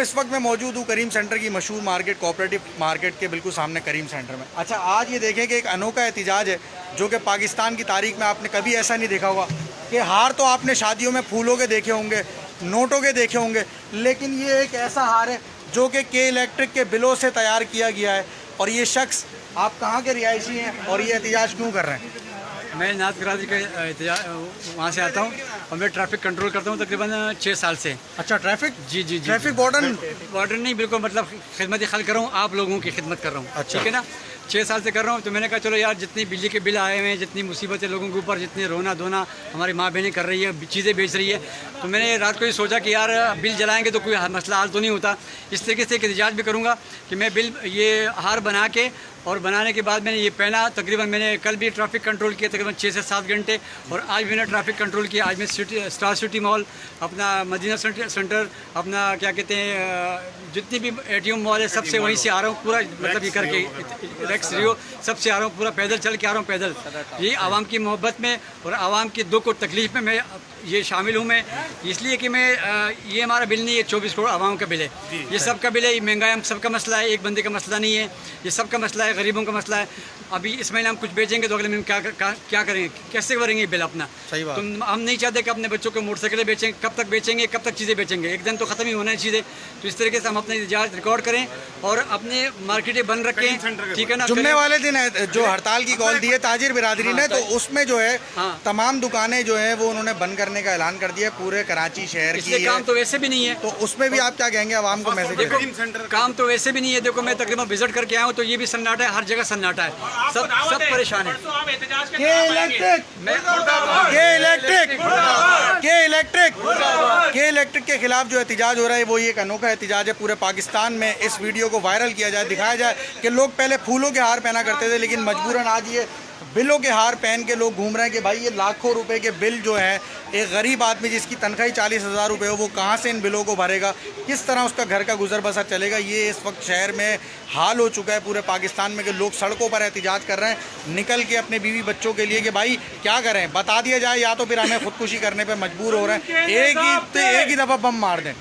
इस वक्त मैं मौजूद हूँ करीम सेंटर की मशहूर मार्केट, कोऑपरेटिव मार्केट के बिल्कुल सामने करीम सेंटर में। अच्छा, आज ये देखें कि एक अनोखा एहतिजाज है जो कि पाकिस्तान की तारीख में आपने कभी ऐसा नहीं देखा होगा कि हार तो आपने शादियों में फूलों के देखे होंगे, नोटों के देखे होंगे, लेकिन ये एक ऐसा हार है जो कि के इलेक्ट्रिक के बिलों से तैयार किया गया है। और ये शख्स, आप कहाँ के रिहायशी हैं और ये एहतिजाज क्यों कर रहे हैं? मैं नाथ कराची के वहाँ से आता हूँ और मैं ट्रैफिक कंट्रोल करता हूँ तकरीबन 6 साल से। अच्छा, ट्रैफिक? जी जी जी, ट्रैफिक वार्डन नहीं, बिल्कुल मतलब खिदमत खल कर रहा हूँ, आप लोगों की खिदमत कर रहा हूँ। अच्छा। ठीक है ना, 6 साल से कर रहा हूँ। तो मैंने कहा चलो यार, जितनी बिजली के बिल आए हुए हैं, जितनी मुसीबतें लोगों के ऊपर, जितनी रोना धोना हमारी माँ बहनें कर रही है, चीज़ें बेच रही है, तो मैंने रात को ये सोचा कि यार बिल जलाएंगे तो कोई मसला हल तो नहीं होता। इस तरीके से एक एहतिजाज भी करूँगा कि मैं बिल ये हार बना के, और बनाने के बाद मैंने ये पहना। तकरीबन मैंने कल भी ट्रैफिक कंट्रोल किया तकरीबन 6 से 7 घंटे, और आज मैंने ट्रैफिक कंट्रोल किया। आज मैं स्टार सिटी मॉल, अपना मदीना सेंटर, अपना क्या कहते हैं, जितनी भी एटीएम मॉल है सबसे वहीं से आ रहा हूँ पूरा, मतलब ये करके रेक्स रियो सबसे आ रहा हूँ, पूरा पैदल चल के आ रहा हूँ, पैदल। ये आवाम की मोहब्बत में और आवाम के दुख और तकलीफ़ में मैं ये शामिल हूँ। मैं इसलिए कि मैं ये हमारा बिल नहीं है, 24 करोड़ आवाम का बिल है, ये सबका बिल है। महंगाई हम सबका मसला है, एक बंदे का मसला नहीं है, ये सबका मसला है, गरीबों का मसला है। अभी इस महीने हम कुछ बेचेंगे तो अगले महीने क्या करेंगे, कैसे भरेंगे बिल अपना? सही बात। तो हम नहीं चाहते कि अपने बच्चों को मोटरसाइकिलें बेचें, कब तक बेचेंगे, कब तक चीज़ें बेचेंगे, एक दिन तो ख़त्म ही होना है चीज़ें। तो इस तरीके से हम अपने इजाज़त रिकॉर्ड करें और अपने मार्केटें बंद रखें, ठीक है ना। जुम्मे वाले दिन है जो हड़ताल की कॉल दी है ताजिर बिरादरी ने, तो उसमें जो है तमाम दुकानें जो है वो उन्होंने बंद करने का ऐलान कर दिया पूरे कराची शहर की। काम तो वैसे भी नहीं है, तो उसमें भी आप क्या कहेंगे आवाम को मैसेज? देखो, काम तो वैसे भी नहीं है। देखो, मैं तकरीबन विजिट करके आया हूँ तो ये भी सन्नाटा है, हर जगह सन्नाटा है, सब परेशान है। के इलेक्ट्रिक के खिलाफ जो एहतिजाज हो रहा है वो ये एक अनोखा एहतिजाज है पूरे पाकिस्तान में। इस वीडियो को वायरल किया जाए, दिखाया जाए कि लोग पहले फूलों के हार पहना करते थे, लेकिन मजबूरन आज ये बिलों के हार पहन के लोग घूम रहे हैं कि भाई ये लाखों रुपए के बिल जो है, एक गरीब आदमी जिसकी तनख्वाही 40,000 रुपये हो, वो कहाँ से इन बिलों को भरेगा, किस तरह उसका घर का गुजर बसर चलेगा। ये इस वक्त शहर में हाल हो चुका है पूरे पाकिस्तान में कि लोग सड़कों पर एहतिजाज कर रहे हैं निकल के अपने बीवी बच्चों के लिए कि भाई क्या करें, बता दिया जाए या तो फिर हमें खुदकुशी करने पर मजबूर हो रहे हैं, एक ही दफ़ा बम मार दें।